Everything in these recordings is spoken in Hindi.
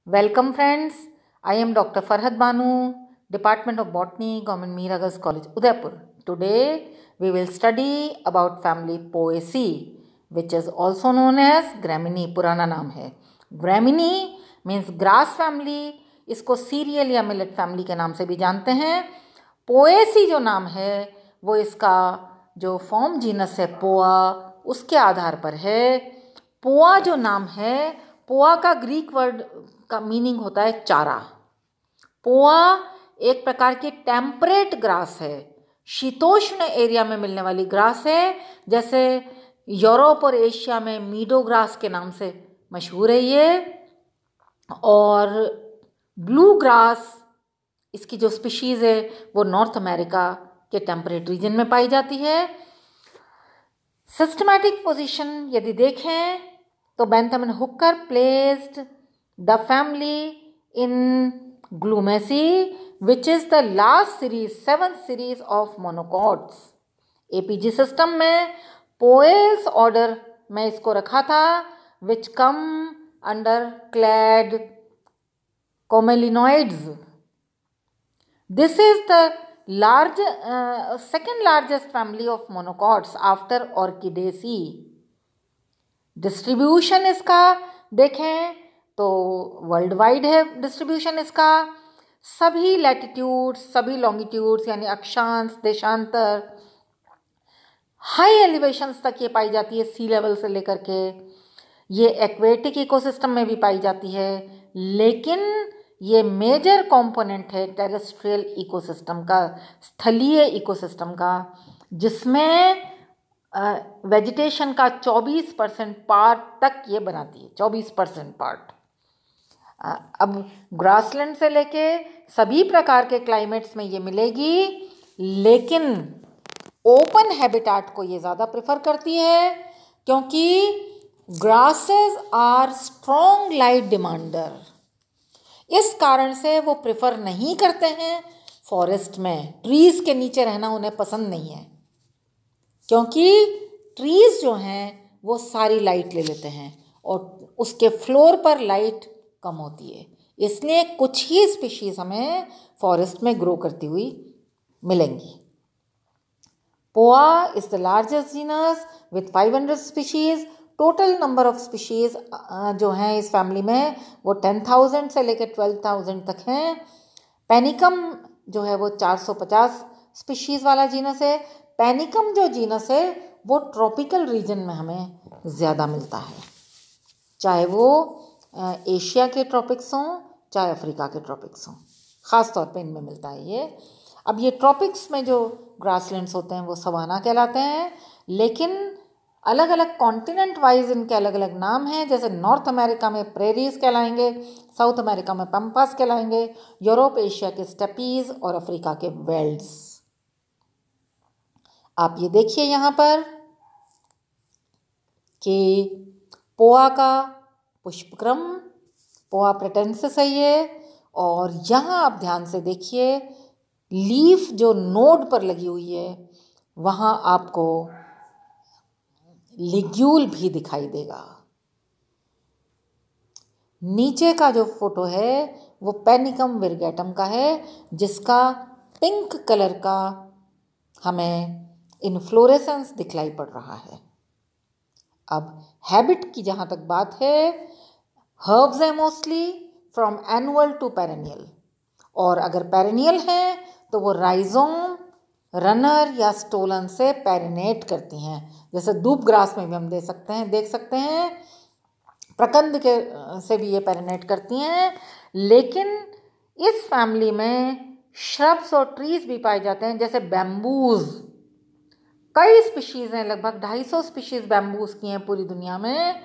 Welcome friends, I am Dr. Farhad Banu, Department of Botany, Government Mir Agas College, Udaipur. Today we will study about family Poaceae, which is also known as Gramineae, पुराना नाम है. Gramineae means grass family, इसको cereal या millet family के नाम से भी जानते हैं. Poaceae जो नाम है वो इसका जो फॉर्म जीनस है पोआ उसके आधार पर है. पोआ जो नाम है, पोआ का ग्रीक वर्ड का मीनिंग होता है चारा. पोआ एक प्रकार की टेम्परेट ग्रास है, शीतोष्ण एरिया में मिलने वाली ग्रास है. जैसे यूरोप और एशिया में मीडो ग्रास के नाम से मशहूर है ये. और ब्लू ग्रास इसकी जो स्पीशीज़ है वो नॉर्थ अमेरिका के टेम्परेट रीजन में पाई जाती है. सिस्टमैटिक पोजीशन यदि देखें तो Bentham and Hooker placed the family in Glumaceae which is the last series 7th series of monocots. APG system में पोएल्स ऑर्डर में इसको रखा था which come under clade commelinoids. This is the second largest family of monocots after Orchidaceae. Distribution इसका देखें तो वर्ल्ड वाइड है डिस्ट्रीब्यूशन इसका. सभी लैटिट्यूड्स, सभी लॉन्गिट्यूड्स यानी अक्षांश, देशांतर, हाई एलिवेशंस तक ये पाई जाती है, सी लेवल से लेकर के. ये एक्वेटिक इकोसिस्टम में भी पाई जाती है, लेकिन ये मेजर कंपोनेंट है टेरेस्ट्रियल इकोसिस्टम का, स्थलीय इकोसिस्टम का, जिसमें वेजिटेशन का 24% पार्ट तक ये बनाती है. 24% पार्ट. अब ग्रासलैंड से लेके सभी प्रकार के क्लाइमेट्स में ये मिलेगी, लेकिन ओपन हैबिटाट को ये ज़्यादा प्रेफर करती है क्योंकि grasses are strong light demander. इस कारण से वो प्रेफर नहीं करते हैं फॉरेस्ट में. ट्रीज़ के नीचे रहना उन्हें पसंद नहीं है, क्योंकि ट्रीज़ जो हैं वो सारी लाइट ले लेते हैं और उसके फ्लोर पर लाइट कम होती है. इसलिए कुछ ही स्पीशीज़ हमें फॉरेस्ट में ग्रो करती हुई मिलेंगी. पोआ is the largest genus with 500 species. Total number of species जो हैं इस फैमिली में वो 10,000 से लेकर 12,000 तक हैं. पेनिकम जो है वो 450 स्पीशीज़ वाला जीनस है. पेनिकम जो जीनस है वो ट्रॉपिकल रीजन में हमें ज़्यादा मिलता है, चाहे वो एशिया के ट्रॉपिक्स हों चाहे अफ्रीका के ट्रॉपिक्स हों. ख़ास तौर पे इनमें मिलता है ये. अब ये ट्रॉपिक्स में जो ग्रासलैंड्स होते हैं वो सवाना कहलाते हैं, लेकिन अलग अलग कॉन्टिनेंट वाइज इनके अलग अलग नाम हैं. जैसे नॉर्थ अमेरिका में प्रेरीज कहलाएंगे, साउथ अमेरिका में पम्पास कहलाएंगे, यूरोप एशिया के स्टेपीज और अफ्रीका के वेल्ड्स. आप ये देखिए यहाँ पर कि पोआ का पुष्पक्रम, पोआ प्रेटेंसिस है ये. और यहाँ आप ध्यान से देखिए, लीफ जो नोड पर लगी हुई है वहाँ आपको लिग्यूल भी दिखाई देगा. नीचे का जो फोटो है वो पेनिकम विरगेटम का है, जिसका पिंक कलर का हमें इन्फ्लोरेसेंस दिखलाई पड़ रहा है. अब हैबिट की जहाँ तक बात है, हर्ब्स है mostly from annual to perennial. और अगर पेरेनियल हैं तो वो राइजोम, रनर या स्टोलन से पेरिनेट करती हैं. जैसे दूब ग्रास में भी हम देख सकते हैं प्रकंद के से भी ये पेरिनेट करती हैं. लेकिन इस फैमिली में श्रब्स और ट्रीज भी पाए जाते हैं, जैसे बैम्बूज. कई स्पीशीज़ हैं, लगभग 250 स्पीशीज़ बैम्बूज की हैं पूरी दुनिया में.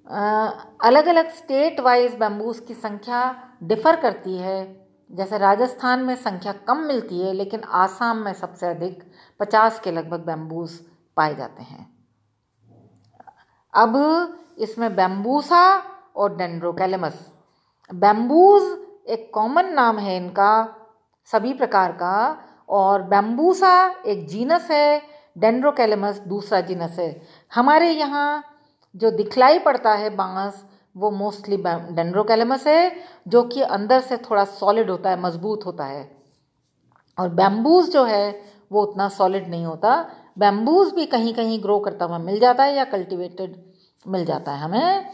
अलग अलग स्टेट वाइज बैम्बूज की संख्या डिफ़र करती है. जैसे राजस्थान में संख्या कम मिलती है, लेकिन आसाम में सबसे अधिक 50 के लगभग बैम्बूस पाए जाते हैं. अब इसमें बैम्बूसा और डेंड्रोकैलेमस. बैम्बूज एक कॉमन नाम है इनका सभी प्रकार का, और बैम्बूसा एक जीनस है, डेंड्रोकैलेमस दूसरा जीनस है. हमारे यहाँ जो दिखलाई पड़ता है बांस वो मोस्टली डेंड्रोकैलेमस है, जो कि अंदर से थोड़ा सॉलिड होता है, मजबूत होता है। और बैम्बूज जो है वो उतना सॉलिड नहीं होता। बैम्बूज भी कहीं कहीं ग्रो करता हुआ मिल जाता है या कल्टीवेटेड मिल जाता है हमें।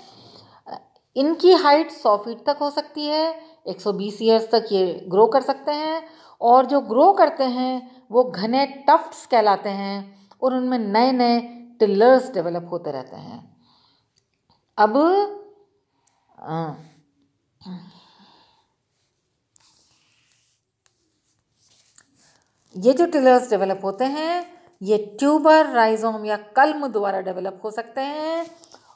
इनकी हाइट 100 फीट तक हो सकती है, 120 ईयर्स तक ये ग्रो कर सकते हैं। और जो ग्रो करते हैं वो घने टफ्ट्स कहलाते हैं और उनमें नए नए टिलर्स डेवलप होते रहते हैं। अब ये जो टिलर्स डेवलप होते हैं ये ट्यूबर, राइजोम या कल्म द्वारा डेवलप हो सकते हैं।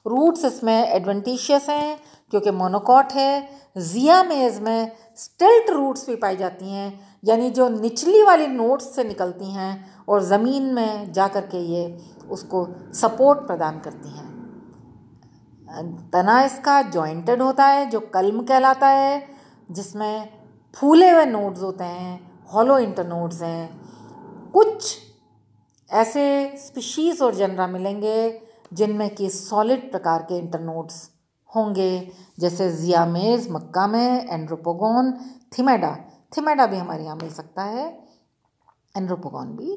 रूट्स इसमें एडवेंटिशियस हैं क्योंकि मोनोकॉट है। जियामेज में स्टिल्ट रूट्स भी पाई जाती हैं, यानी जो निचली वाली नोड्स से निकलती हैं और ज़मीन में जा कर के ये उसको सपोर्ट प्रदान करती हैं। तना इसका जॉइंटेड होता है जो कल्म कहलाता है, जिसमें फूले हुए नोड्स होते हैं, हॉलो इंटरनोड्स हैं। कुछ ऐसे स्पीशीज़ और जनरा मिलेंगे जिनमें कि सॉलिड प्रकार के इंटरनोड्स होंगे, जैसे जियामेज मक्का में, एंड्रोपोगोन, थिमेडा भी हमारे यहाँ मिल सकता है, एंड्रोपोगोन भी।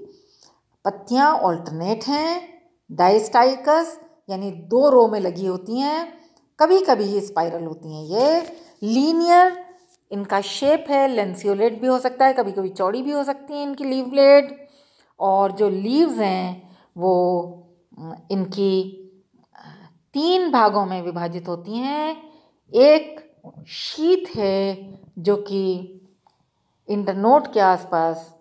पत्तियाँ ऑल्टरनेट हैं, डाइस्टाइकस यानी 2 रो में लगी होती हैं, कभी कभी ही स्पाइरल होती हैं। ये लीनियर इनका शेप है, लेंसियोलेट भी हो सकता है, कभी कभी चौड़ी भी हो सकती हैं इनकी लीव ब्लेड। और जो लीव्स हैं वो इनकी 3 भागों में विभाजित होती हैं। एक शीथ है जो कि इंटरनोड के आसपास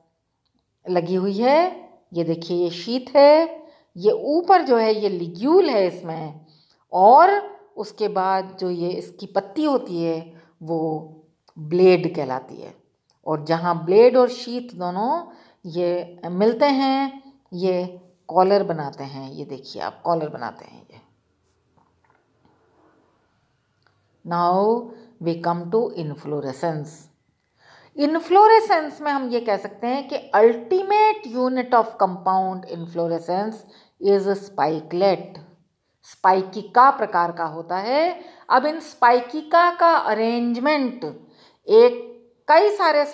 लगी हुई है, ये देखिए ये शीथ है। ये ऊपर जो है ये लिग्यूल है इसमें, और उसके बाद जो ये इसकी पत्ती होती है वो ब्लेड कहलाती है। और जहाँ ब्लेड और शीथ दोनों ये मिलते हैं ये कॉलर बनाते हैं। ये देखिए आप, कॉलर बनाते हैं ये। Now we come to inflorescence. Inflorescence में हम ये कह सकते हैं कि ultimate unit of compound inflorescence is spikelet. स्पाइकिका प्रकार का होता है। अब इन स्पाइकिका का अरेंजमेंट कई सारे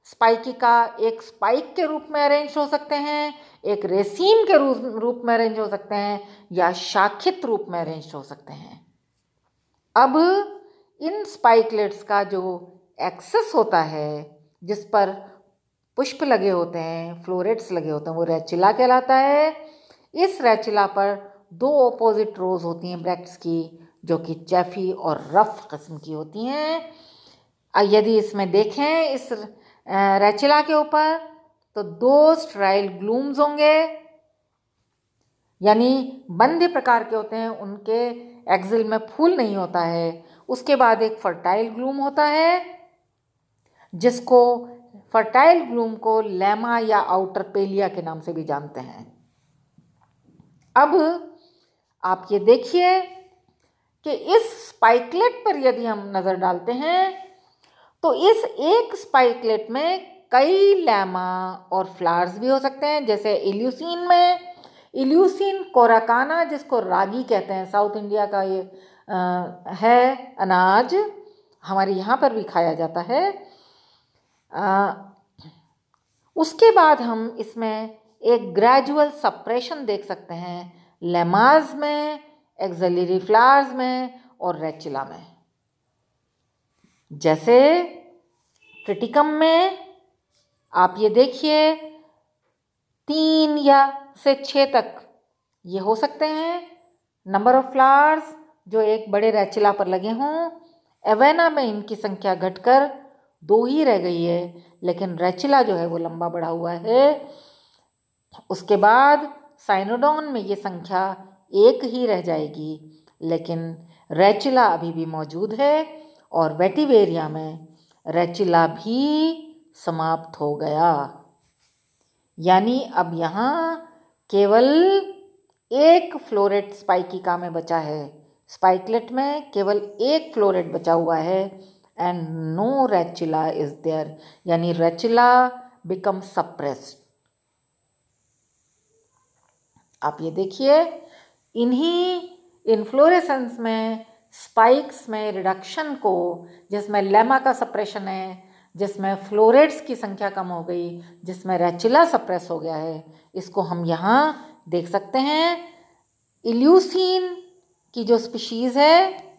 स्पाइकिका एक स्पाइक के रूप में अरेंज हो सकते हैं, एक रेसीम के रूप में अरेंज हो सकते हैं, या शाखित रूप में अरेंज हो सकते हैं। अब इन स्पाइकलेट्स का जो एक्सेस होता है, जिस पर पुष्प लगे होते हैं, फ्लोरेट्स लगे होते हैं, वो रेचिला कहलाता है। इस रेचिला पर 2 ऑपोजिट रोज होती हैं ब्रैक्ट्स की, जो कि चैफी और रफ किस्म की होती हैं। यदि इसमें देखें इस रेचिला के ऊपर तो 2 स्ट्राइल ग्लूम्स होंगे, यानी बंधे प्रकार के होते हैं, उनके एक्सिल में फूल नहीं होता है। उसके बाद एक फर्टाइल ग्लूम होता है, जिसको फर्टाइल ग्लूम को लेमा या आउटर पेलिया के नाम से भी जानते हैं। अब आप ये देखिए कि इस स्पाइकलेट पर यदि हम नज़र डालते हैं तो इस एक स्पाइकलेट में कई लेमा और फ्लावर्स भी हो सकते हैं, जैसे इल्यूसिन में। इल्यूसिन कोराकाना, जिसको रागी कहते हैं, साउथ इंडिया का ये है अनाज, हमारे यहाँ पर भी खाया जाता है। उसके बाद हम इसमें एक ग्रेजुअल सप्रेशन देख सकते हैं लेमाज में, एक्सिलरी फ्लावर्स में और रेचिला में। जैसे ट्रिटिकम में आप ये देखिए 3 या से 6 तक ये हो सकते हैं नंबर ऑफ फ्लावर्स जो एक बड़े रेचिला पर लगे हों। एवेना में इनकी संख्या घटकर 2 ही रह गई है, लेकिन रेचिला जो है वो लंबा बढ़ा हुआ है। उसके बाद साइनोडॉन में ये संख्या 1 ही रह जाएगी, लेकिन रेचिला अभी भी मौजूद है। और वेटिवेरिया में रेचिला भी समाप्त हो गया, यानी अब यहाँ केवल एक फ्लोरेट स्पाइकिका में बचा है। स्पाइकलेट में केवल एक फ्लोरेट बचा हुआ है एंड नो रेचिला इज देयर, यानी रेचिला बिकम सप्रेस्ड। आप ये देखिए, इन्हीं इन्फ्लोरेसेंस में स्पाइक्स में रिडक्शन को, जिसमें लेमा का सप्रेशन है, जिसमें फ्लोरेट्स की संख्या कम हो गई, जिसमें रेचिला सप्रेस हो गया है, इसको हम यहाँ देख सकते हैं। इल्यूसीन की जो स्पीशीज़ है,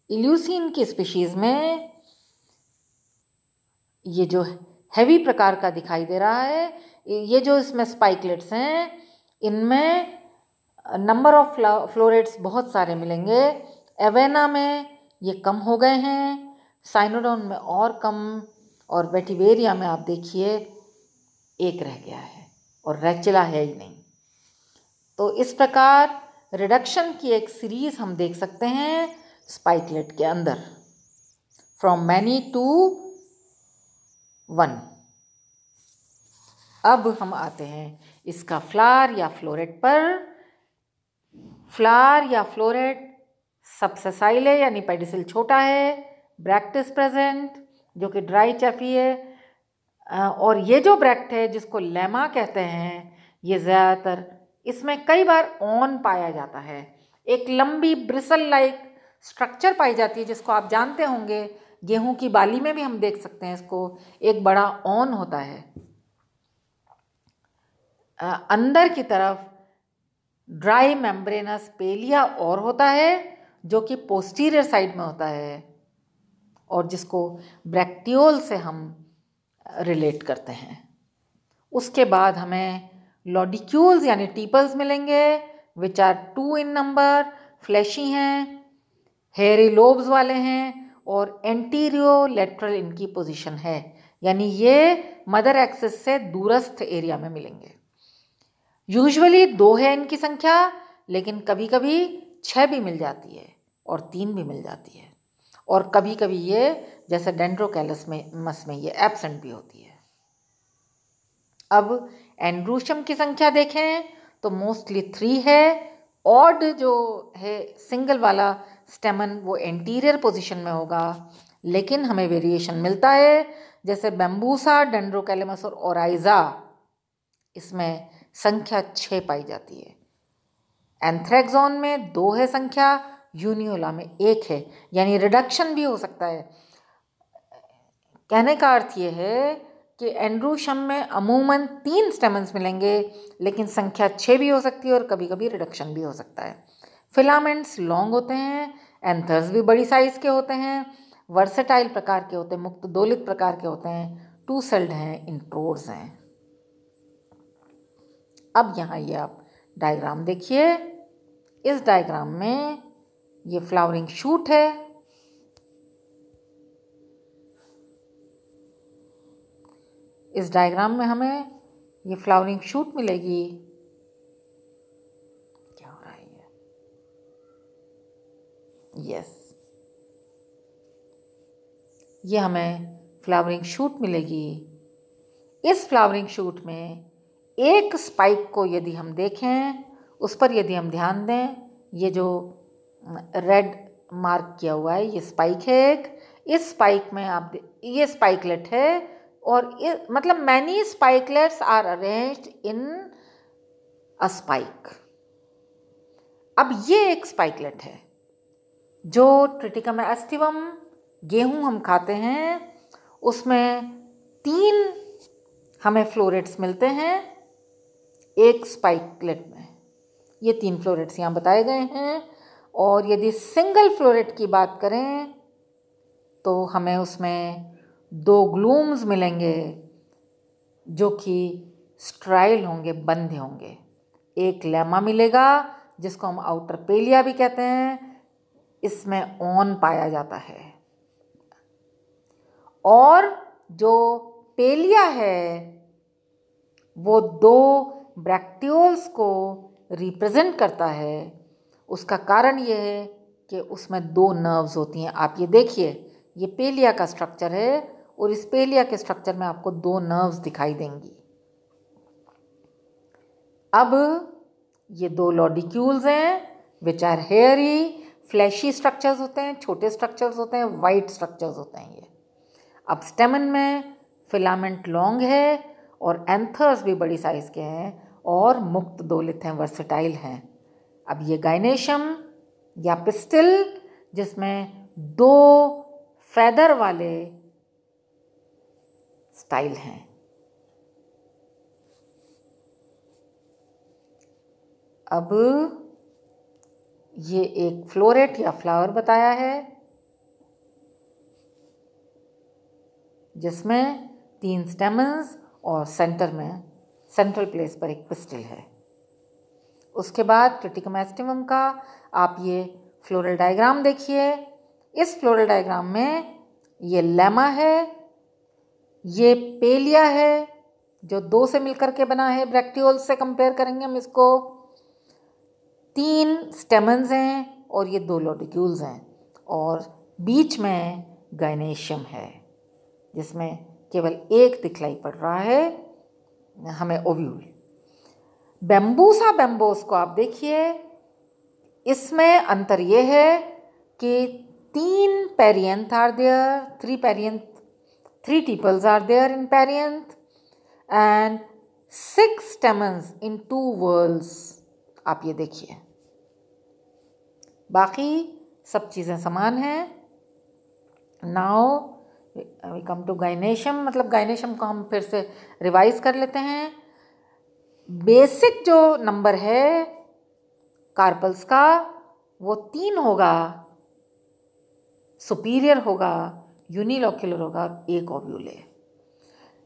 इल्यूसीन की स्पीशीज़ में ये जो हैवी प्रकार का दिखाई दे रहा है, ये जो इसमें स्पाइकलेट्स हैं, इनमें नंबर ऑफ फ्लोरेट्स बहुत सारे मिलेंगे। एवेना में ये कम हो गए हैं, साइनोडोन में और कम, और वेटिवेरिया में आप देखिए एक रह गया है और रेचिला है ही नहीं। तो इस प्रकार रिडक्शन की एक सीरीज हम देख सकते हैं स्पाइकलेट के अंदर, फ्रॉम मैनी टू 1। अब हम आते हैं इसका फ्लावर या फ्लोरेट पर। फ्लावर या फ्लोरेट सबसेसाइल है, यानी पेडिसिल छोटा है, ब्रैक्टिस प्रेजेंट जो कि ड्राई चैफी है, और ये जो ब्रैक्ट है जिसको लेमा कहते हैं, ये ज़्यादातर इसमें कई बार ऑन पाया जाता है। एक लंबी ब्रिसल लाइक स्ट्रक्चर पाई जाती है जिसको आप जानते होंगे, गेहूं की बाली में भी हम देख सकते हैं इसको, एक बड़ा ऑन होता है। अंदर की तरफ ड्राई मेम्ब्रेनस पेलिया और होता है जो कि पोस्टीरियर साइड में होता है और जिसको ब्रैक्टियोल से हम रिलेट करते हैं। उसके बाद हमें लॉडिक्यूल्स यानी टीपल्स मिलेंगे, which are 2 in number, fleshy हैं, हेयरी लोब्स वाले हैं और एंटीरियो लेटरल इनकी पोजीशन है, यानी ये मदर एक्सिस से दूरस्थ एरिया में मिलेंगे। यूजुअली 2 है इनकी संख्या, लेकिन कभी कभी 6 भी मिल जाती है और 3 भी मिल जाती है, और कभी कभी ये जैसे डेंड्रोकैलस में मस में ये एब्सेंट भी होती है। अब एंड्रूशियम की संख्या देखें तो मोस्टली 3 है। ऑड जो है सिंगल वाला स्टेमन वो एंटीरियर पोजीशन में होगा, लेकिन हमें वेरिएशन मिलता है, जैसे बैम्बूसा, डेंड्रोकैलेमस और ओराइजा, इसमें संख्या 6 पाई जाती है। एंथ्रेक्सॉन में 2 है संख्या, यूनियोला में 1 है, यानी रिडक्शन भी हो सकता है। कहने का अर्थ ये है कि एंड्रूशियम में अमूमन 3 स्टेमन्स मिलेंगे, लेकिन संख्या 6 भी हो सकती है और कभी कभी रिडक्शन भी हो सकता है। फिलामेंट्स लॉन्ग होते हैं, एंथर्स भी बड़ी साइज के होते हैं, वर्सेटाइल प्रकार के होते हैं, मुक्त दोलित प्रकार के होते हैं, 2 सेल्ड हैं, इंट्रोड्स हैं। अब यहाँ ये आप डायग्राम देखिए। इस डायग्राम में ये फ्लावरिंग शूट है, इस डायग्राम में हमें ये फ्लावरिंग शूट मिलेगी। क्या हो रहा है यस, ये हमें फ्लावरिंग शूट मिलेगी। इस फ्लावरिंग शूट में एक स्पाइक को यदि हम देखें, उस पर यदि हम ध्यान दें, ये जो रेड मार्क किया हुआ है ये स्पाइक है एक। इस स्पाइक में आप ये स्पाइकलेट है, और मतलब many spikelets are arranged in a spike. अब ये एक स्पाइकलेट है जो ट्रिटिकम एस्टिवम गेहूं हम खाते हैं, उसमें 3 हमें फ्लोरेट्स मिलते हैं एक स्पाइकलेट में। ये 3 फ्लोरेट्स यहाँ बताए गए हैं, और यदि सिंगल फ्लोरेट की बात करें तो हमें उसमें 2 ग्लूम्स मिलेंगे जो कि स्ट्राइल होंगे, बंधे होंगे। एक लेमा मिलेगा जिसको हम आउटर पेलिया भी कहते हैं, इसमें ऑन पाया जाता है, और जो पेलिया है वो 2 ब्रैक्टियोल्स को रिप्रेजेंट करता है। उसका कारण ये है कि उसमें 2 नर्व्स होती हैं। आप ये देखिए, ये पेलिया का स्ट्रक्चर है और इस पेलिया के स्ट्रक्चर में आपको 2 नर्व्स दिखाई देंगी। अब ये 2 लॉडिक्यूल्स हैं which are hairy, fleshy structures होते हैं, छोटे स्ट्रक्चर्स होते हैं, वाइट स्ट्रक्चर्स होते हैं ये। अब स्टेमन में फिलामेंट लॉन्ग है और एंथर्स भी बड़ी साइज के हैं और मुक्त दोलित हैं, वर्सेटाइल हैं। अब ये गाइनेशियम या पिस्टिल जिसमें 2 फेदर वाले स्टाइल हैं। अब ये एक फ्लोरेट या फ्लावर बताया है जिसमें 3 स्टेमन्स और सेंटर में सेंट्रल प्लेस पर एक पिस्टिल है। उसके बाद ट्रिटिकम एस्टिवम का आप ये फ्लोरल डायग्राम देखिए। इस फ्लोरल डायग्राम में ये लेमा है, ये पेलिया है जो 2 से मिलकर के बना है, ब्रैक्टियोल से कंपेयर करेंगे हम इसको। 3 स्टेमन्स हैं और ये 2 लॉटिक्यूल्स हैं और बीच में गाइनेशियम है जिसमें केवल एक दिखलाई पड़ रहा है हमें ओव्यूल। बैम्बूसा बैम्बोस को आप देखिए, इसमें अंतर ये है कि 3 perianth are there, 3 tepals are there in perianth and 6 stamens in 2 whorls. आप ये देखिए, बाकी सब चीज़ें समान हैं। Now we come to gynoecium, मतलब गाइनेशियम को हम फिर से रिवाइज कर लेते हैं। बेसिक जो नंबर है कार्पल्स का वो 3 होगा, सुपीरियर होगा, यूनिलोक्युलर होगा, 1 ओव्यूल है।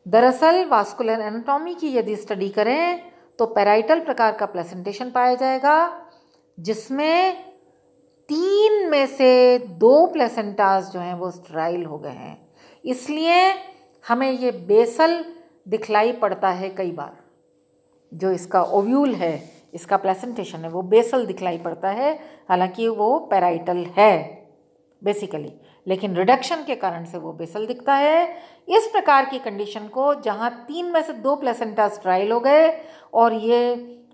दरअसल वास्कुलर एनाटॉमी की यदि स्टडी करें तो पैराइटल प्रकार का प्लेसेंटेशन पाया जाएगा जिसमें 3 में से 2 प्लेसेंटास जो हैं वो स्टेराइल हो गए हैं। इसलिए हमें ये बेसल दिखलाई पड़ता है कई बार। जो इसका ओव्यूल है, इसका प्लेसेंटेशन है, वो बेसल दिखलाई पड़ता है, हालांकि वो पैराइटल है बेसिकली, लेकिन रिडक्शन के कारण से वो बेसल दिखता है। इस प्रकार की कंडीशन को जहाँ 3 में से 2 प्लेसेंटा स्टेराइल हो गए और ये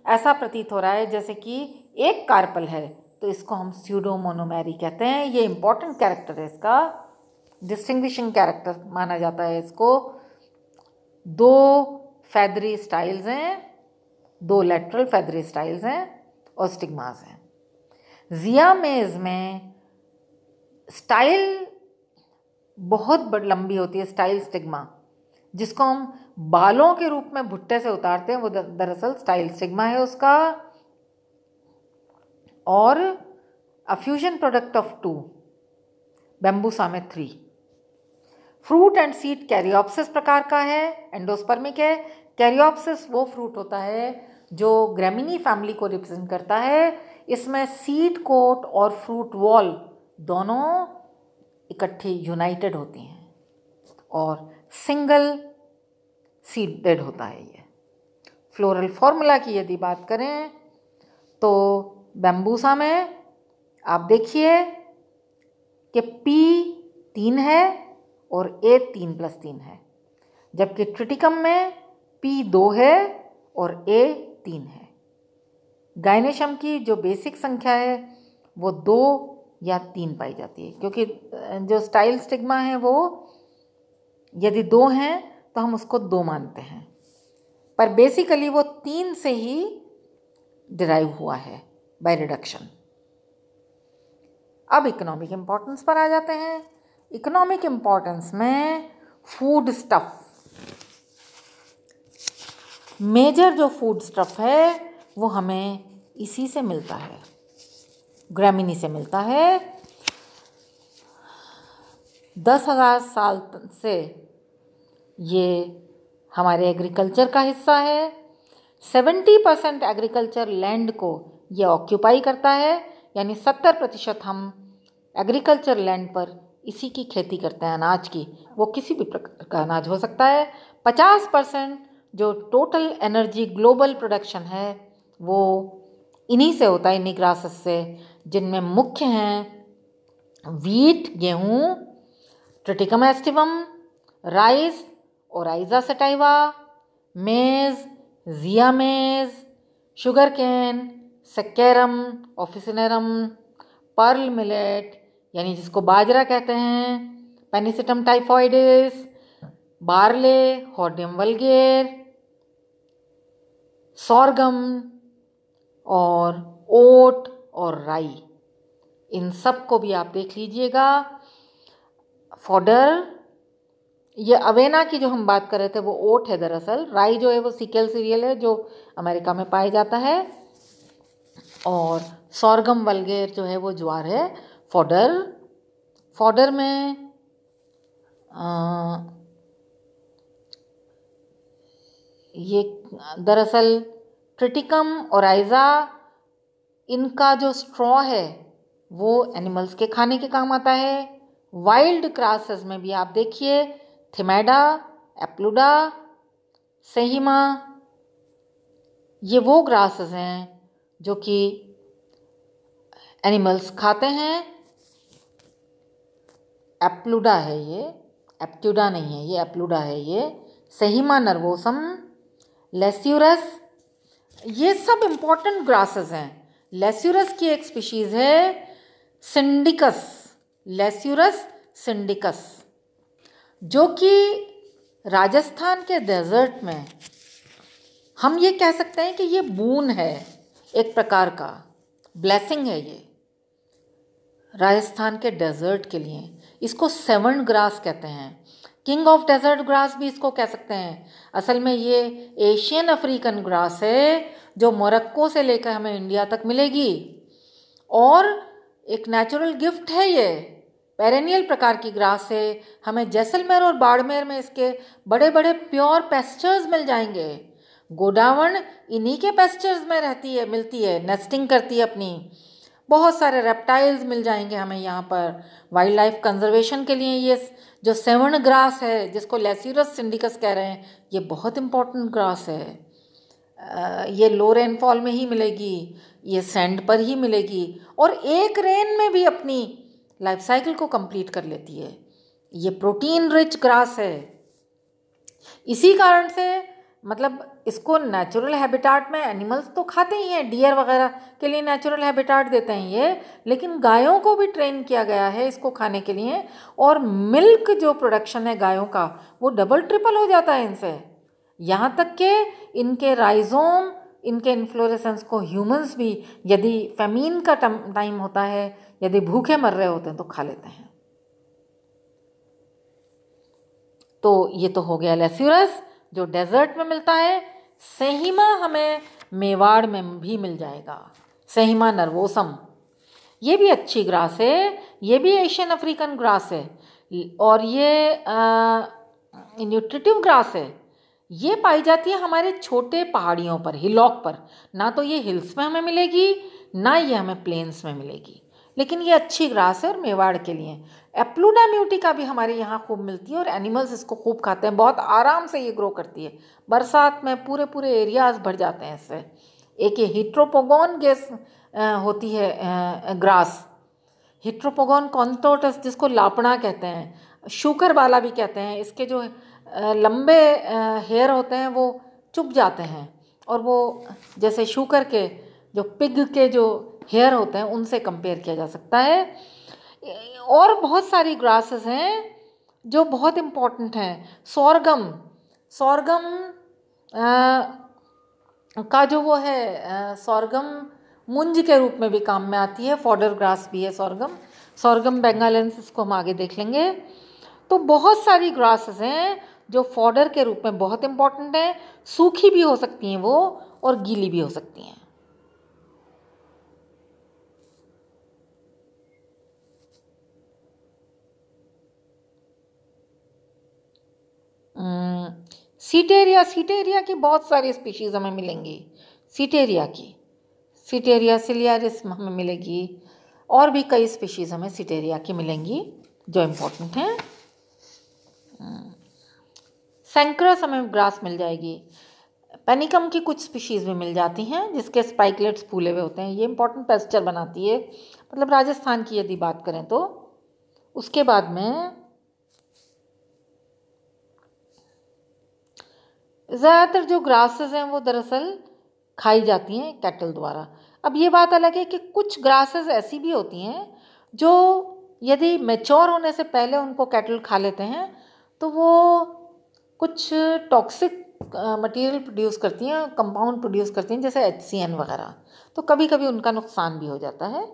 ऐसा प्रतीत हो रहा है जैसे कि एक कार्पल है, तो इसको हम स्यूडोमोनोमेरी कहते हैं। ये इंपॉर्टेंट कैरेक्टर है, इसका डिस्टिंग्विशिंग कैरेक्टर माना जाता है इसको। 2 फेदरी स्टाइल्स हैं, 2 लेटरल फेदरी स्टाइल्स हैं और स्टिग्मास हैं। जियामेज में स्टाइल बहुत बड़ी लंबी होती है, स्टाइल स्टिग्मा, जिसको हम बालों के रूप में भुट्टे से उतारते हैं, वो दरअसल स्टाइल स्टिग्मा है उसका। और अफ्यूजन प्रोडक्ट ऑफ 2, बैम्बूसा में 3। फ्रूट एंड सीड कैरियोप्सिस प्रकार का है, एंडोस्पर्मिक है। कैरियोप्सिस वो फ्रूट होता है जो ग्रेमिनी फैमिली को रिप्रेजेंट करता है। इसमें सीड कोट और फ्रूट वॉल दोनों इकट्ठे यूनाइटेड होती हैं और सिंगल सीडेड होता है ये। फ्लोरल फॉर्मूला की यदि बात करें तो बैम्बूसा में आप देखिए कि P 3 है और A 3+3 है, जबकि ट्रिटिकम में P 2 है और A 3 है। गाइनेशियम की जो बेसिक संख्या है वो 2 या 3 पाई जाती है, क्योंकि जो स्टाइल स्टिग्मा है वो यदि 2 हैं तो हम उसको 2 मानते हैं, पर बेसिकली वो 3 से ही डिराइव हुआ है बाय रिडक्शन। अब इकोनॉमिक इम्पोर्टेंस पर आ जाते हैं। इकोनॉमिक इम्पोर्टेंस में फूड स्टफ, मेजर जो फूड स्टफ है वो हमें इसी से मिलता है, ग्रेमिनी से मिलता है। 10,000 साल से ये हमारे एग्रीकल्चर का हिस्सा है। 70% एग्रीकल्चर लैंड को ये ऑक्यूपाई करता है, यानी 70% हम एग्रीकल्चर लैंड पर इसी की खेती करते हैं, अनाज की। वो किसी भी प्रकार का अनाज हो सकता है। 50% जो टोटल एनर्जी ग्लोबल प्रोडक्शन है वो इन्हीं से होता है, इन्हीं ग्रासेस से, जिनमें मुख्य हैं वीट गेहूँ, Triticum aestivum, rice Oryza sativa, मेज, जिया मेज, sugar cane, saccharum, officinarum, pearl millet यानी जिसको बाजरा कहते हैं, पेनिसिटम टाइफॉइडिस, बार्ले, होर्डियम वल्गेर, सोरगम और ओट और राई। इन सब को भी आप देख लीजिएगा। फॉडर, ये अवेना की जो हम बात कर रहे थे वो ओट है दरअसल। राई जो है वो सिकेल सीरियल है जो अमेरिका में पाया जाता है, और सोरगम वल्गेर जो है वो ज्वार है। फॉडर में ये दरअसल ट्रिटिकम ओराइजा, इनका जो स्ट्रॉ है वो एनिमल्स के खाने के काम आता है। वाइल्ड ग्रासेस में भी आप देखिए थिमेडा, एप्लुडा, सेहिमा, ये वो ग्रासेस हैं जो कि एनिमल्स खाते हैं। एप्लुडा है ये, एप्ट्यूडा नहीं है, ये एप्लुडा है ये। सेहिमा नर्वोसम, लेस्यूरस, ये सब इम्पॉर्टेंट ग्रासेस हैं। लेस्यूरस की एक स्पीशीज़ है सिंडिकस, लेस्यूरस सिंडिकस, जो कि राजस्थान के डेजर्ट में हम ये कह सकते हैं कि ये बून है, एक प्रकार का ब्लेसिंग है ये राजस्थान के डेजर्ट के लिए। इसको सेवन ग्रास कहते हैं, किंग ऑफ डेजर्ट ग्रास भी इसको कह सकते हैं। असल में ये एशियन अफ्रीकन ग्रास है जो मोरक्को से लेकर हमें इंडिया तक मिलेगी, और एक नेचुरल गिफ्ट है ये, पेरेनियल प्रकार की ग्रास है। हमें जैसलमेर और बाड़मेर में इसके बड़े बड़े प्योर पेस्चर्स मिल जाएंगे। गोडावण इन्हीं के पेस्चर्स में मिलती है, नेस्टिंग करती है अपनी। बहुत सारे रेप्टाइल्स मिल जाएंगे हमें यहाँ पर। वाइल्ड लाइफ कंजर्वेशन के लिए ये जो सेवन ग्रास है, जिसको लेस्यूरस सिंडिकस कह रहे हैं, ये बहुत इम्पॉर्टेंट ग्रास है। ये लो रेनफॉल में ही मिलेगी, ये सैंड पर ही मिलेगी, और एक रेन में भी अपनी लाइफ साइकिल को कंप्लीट कर लेती है। ये प्रोटीन रिच ग्रास है। इसी कारण से मतलब इसको नेचुरल हैबिटाट में एनिमल्स तो खाते ही हैं, डियर वगैरह के लिए नेचुरल हैबिटाट देते हैं ये, लेकिन गायों को भी ट्रेन किया गया है इसको खाने के लिए, और मिल्क जो प्रोडक्शन है गायों का वो डबल ट्रिपल हो जाता है इनसे। यहाँ तक कि इनके राइजोम, इनके इन्फ्लोरेसेंस को ह्यूमंस भी यदि फेमीन का टाइम होता है, यदि भूखे मर रहे होते हैं तो खा लेते हैं। तो ये तो हो गया लेस्यूरस जो डेजर्ट में मिलता है। सेहिमा हमें मेवाड़ में भी मिल जाएगा, सेहिमा नर्वोसम, ये भी अच्छी ग्रास है, ये भी एशियन अफ्रीकन ग्रास है, और ये न्यूट्रिटिव ग्रास है। ये पाई जाती है हमारे छोटे पहाड़ियों पर, हिलॉक पर। ना तो ये हिल्स में हमें मिलेगी, ना ये हमें प्लेन्स में मिलेगी, लेकिन ये अच्छी ग्रास है और मेवाड़ के लिए। एप्लुडा म्यूटिका भी हमारे यहाँ खूब मिलती है और एनिमल्स इसको खूब खाते हैं, बहुत आराम से ये ग्रो करती है। बरसात में पूरे पूरे एरियाज भर जाते हैं इससे। एक ये हिट्रोपोगोन गैस होती है ग्रास, हिट्रोपोगोन कॉन्टोटस, जिसको लापड़ा कहते हैं, शुकर वाला भी कहते हैं। इसके जो लंबे हेयर होते हैं वो चुभ जाते हैं, और वो जैसे शुकर के जो पिग के जो हेयर होते हैं उनसे कंपेयर किया जा सकता है। और बहुत सारी ग्रासेस हैं जो बहुत इम्पोर्टेंट हैं। सॉरगम का जो वो है, सॉरगम मुंज के रूप में भी काम में आती है, फॉडर ग्रास भी है सॉरगम बेंगालेंसिस को हम आगे देख लेंगे। तो बहुत सारी ग्रासेस हैं जो फॉडर के रूप में बहुत इम्पोर्टेंट हैं। सूखी भी हो सकती हैं वो, और गीली भी हो सकती हैं। सीटेरिया की बहुत सारी स्पीशीज़ हमें मिलेंगी। सीटेरिया सिलियारिस हमें मिलेगी, और भी कई स्पीशीज़ हमें सीटेरिया की मिलेंगी जो इम्पोर्टेंट हैं। सैंक्रस हमें ग्रास मिल जाएगी। पेनिकम की कुछ स्पीशीज़ भी मिल जाती हैं जिसके स्पाइकलेट्स फूले हुए होते हैं, ये इंपॉर्टेंट पेस्चर बनाती है। मतलब राजस्थान की यदि बात करें तो उसके बाद में ज़्यादातर जो ग्रासेस हैं वो दरअसल खाई जाती हैं कैटल द्वारा। अब ये बात अलग है कि कुछ ग्रासेस ऐसी भी होती हैं जो यदि मैच्योर होने से पहले उनको कैटल खा लेते हैं तो वो कुछ टॉक्सिक मटेरियल प्रोड्यूस करती हैं, कंपाउंड प्रोड्यूस करती हैं, जैसे HCN वगैरह। तो कभी कभी उनका नुकसान भी हो जाता है।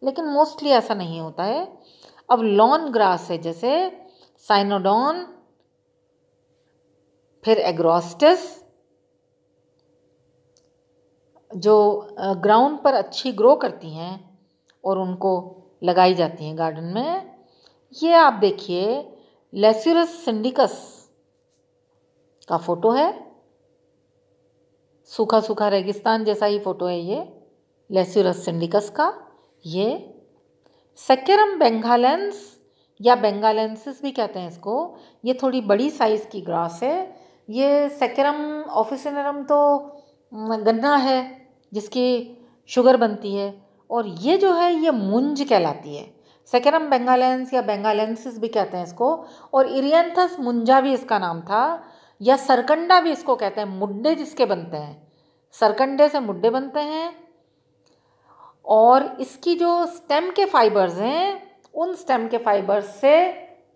लेकिन मोस्टली ऐसा नहीं होता है। अब लॉन ग्रास है जैसे साइनोडॉन, फिर एग्रोस्टिस, जो ग्राउंड पर अच्छी ग्रो करती हैं और उनको लगाई जाती हैं गार्डन में। ये आप देखिए लेस्यूरस सिंडिकस का फोटो है, सूखा सूखा रेगिस्तान जैसा ही फोटो है ये लेस्यूरस सिंडिकस का। ये सेकेरम बेंगालेंस या बेंगालेंसिस भी कहते हैं इसको, ये थोड़ी बड़ी साइज़ की ग्रास है। ये सेकेरम ऑफिसिनरम तो गन्ना है जिसकी शुगर बनती है, और ये जो है ये मुंज कहलाती है। सेकेरम बेंगालेंस या बेंगालेंसिस भी कहते हैं इसको, और इरियंथस मुंजा भी इसका नाम था, या सरकंडा भी इसको कहते हैं, मुड्डे जिसके बनते हैं, सरकंडे से मुड्डे बनते हैं। और इसकी जो स्टेम के फाइबर्स हैं उन स्टेम के फाइबर्स से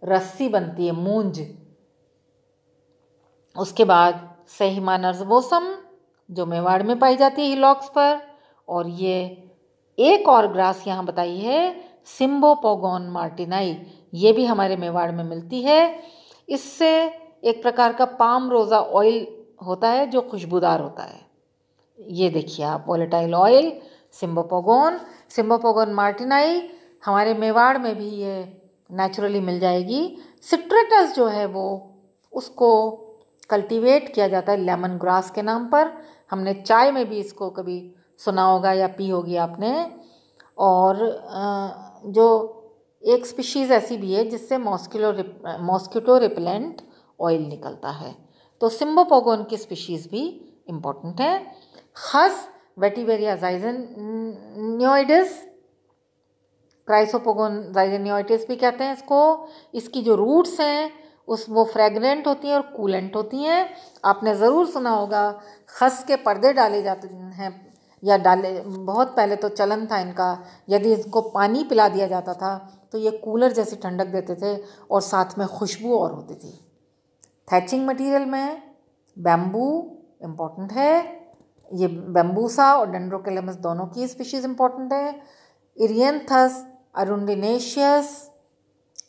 रस्सी बनती है, मूंज। उसके बाद सहीमा नर्वोसम जो मेवाड़ में पाई जाती है हिलॉक्स पर, और ये एक और ग्रास यहाँ बताई है सिम्बोपोगोन मार्टिनाई, ये भी हमारे मेवाड़ में मिलती है। इससे एक प्रकार का पाम रोज़ा ऑयल होता है जो खुशबूदार होता है। ये देखिए आप वोलेटाइल ऑयल सिम्बोपोगोन मार्टिनाई, हमारे मेवाड़ में भी ये नेचुरली मिल जाएगी। सिट्रेटस जो है वो उसको कल्टीवेट किया जाता है लेमन ग्रास के नाम पर। हमने चाय में भी इसको कभी सुना होगा या पी होगी आपने। और जो एक स्पीशीज़ ऐसी भी है जिससे मॉस्किटो रिपेलेंट ऑयल निकलता है। तो सिम्बोपोगोन की स्पीशीज़ भी इम्पोर्टेंट है। खस वेटिवेरिया ज़ाइज़ेनियोइडिस, क्राइसोपोगोन ज़ाइज़ेनियोइडिस भी कहते हैं इसको। इसकी जो रूट्स हैं वो फ्रेगनेंट होती हैं और कूलेंट होती हैं। आपने ज़रूर सुना होगा खस के पर्दे डाले जाते हैं, या बहुत पहले तो चलन था इनका, यदि इसको पानी पिला दिया जाता था तो ये कूलर जैसी ठंडक देते थे और साथ में खुशबू और होती थी। थैचिंग मटेरियल में बैम्बू इम्पोर्टेंट है, ये बैम्बूसा और डेंड्रोकेलेमस दोनों की स्पीशीज़ इम्पोर्टेंट है। इरियंथस अरुंडिनेशियस,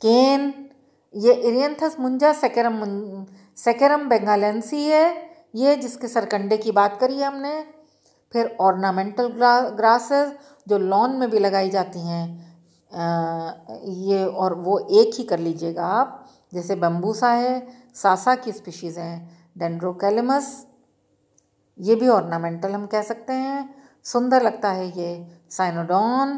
केन, ये इरियंथस मुंजा सेकेरम बेंगालेंसी है, ये जिसके सरकंडे की बात करी है हमने। फिर ऑर्नामेंटल ग्रासेस जो लॉन में भी लगाई जाती हैं, ये और वो एक ही कर लीजिएगा आप, जैसे बम्बूसा है, सासा की स्पीशीज़ हैं, डेंड्रोकेलेमस, ये भी ऑर्नामेंटल हम कह सकते हैं, सुंदर लगता है ये। साइनोडॉन,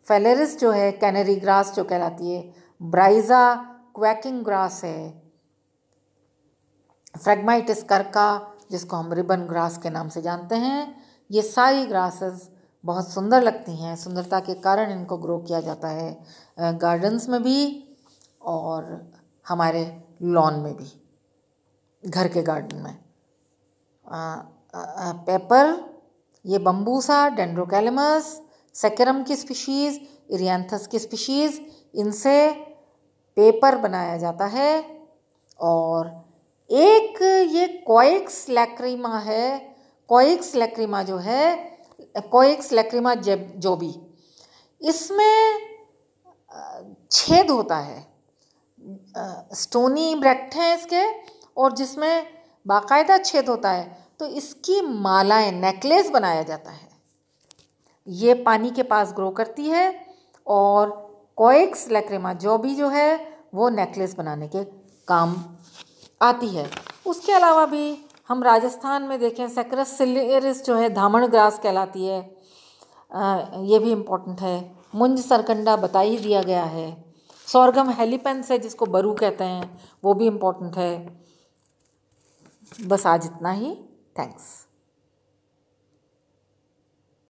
फेलेरिस जो है कैनरी ग्रास जो कहलाती है, ब्राइजा क्वैकिंग ग्रास है, फ्रेगमाइटिस करका जिसको हम रिबन ग्रास के नाम से जानते हैं। ये सारी ग्रासेस बहुत सुंदर लगती हैं, सुंदरता के कारण इनको ग्रो किया जाता है गार्डन्स में भी और हमारे लॉन में भी, घर के गार्डन में। पेपर, ये बम्बूसा, डेंड्रोकेलेमस, सेकेरम की स्पीशीज़, इरियंथस की स्पीशीज़, इनसे पेपर बनाया जाता है। और एक ये कोएक्स लैक्रिमा है, कोएक्स लैक्रिमा जो है, कोएक्स लैक्रिमा जोबी, इसमें छेद होता है, स्टोनी ब्रैक्ट हैं इसके, और जिसमें बाकायदा छेद होता है, तो इसकी मालाएं, नेकलेस बनाया जाता है। ये पानी के पास ग्रो करती है और कोएक्स लैक्रिमा जोबी जो है वो नेकलेस बनाने के काम आती है। उसके अलावा भी हम राजस्थान में देखें, सेक्रस सिलियरिस जो है धामण ग्रास कहलाती है, ये भी इम्पोर्टेंट है। मुंज सरकंडा बता ही दिया गया है। सोरगम हेलिपेंस है जिसको बरू कहते हैं, वो भी इम्पोर्टेंट है। बस आज इतना ही, थैंक्स।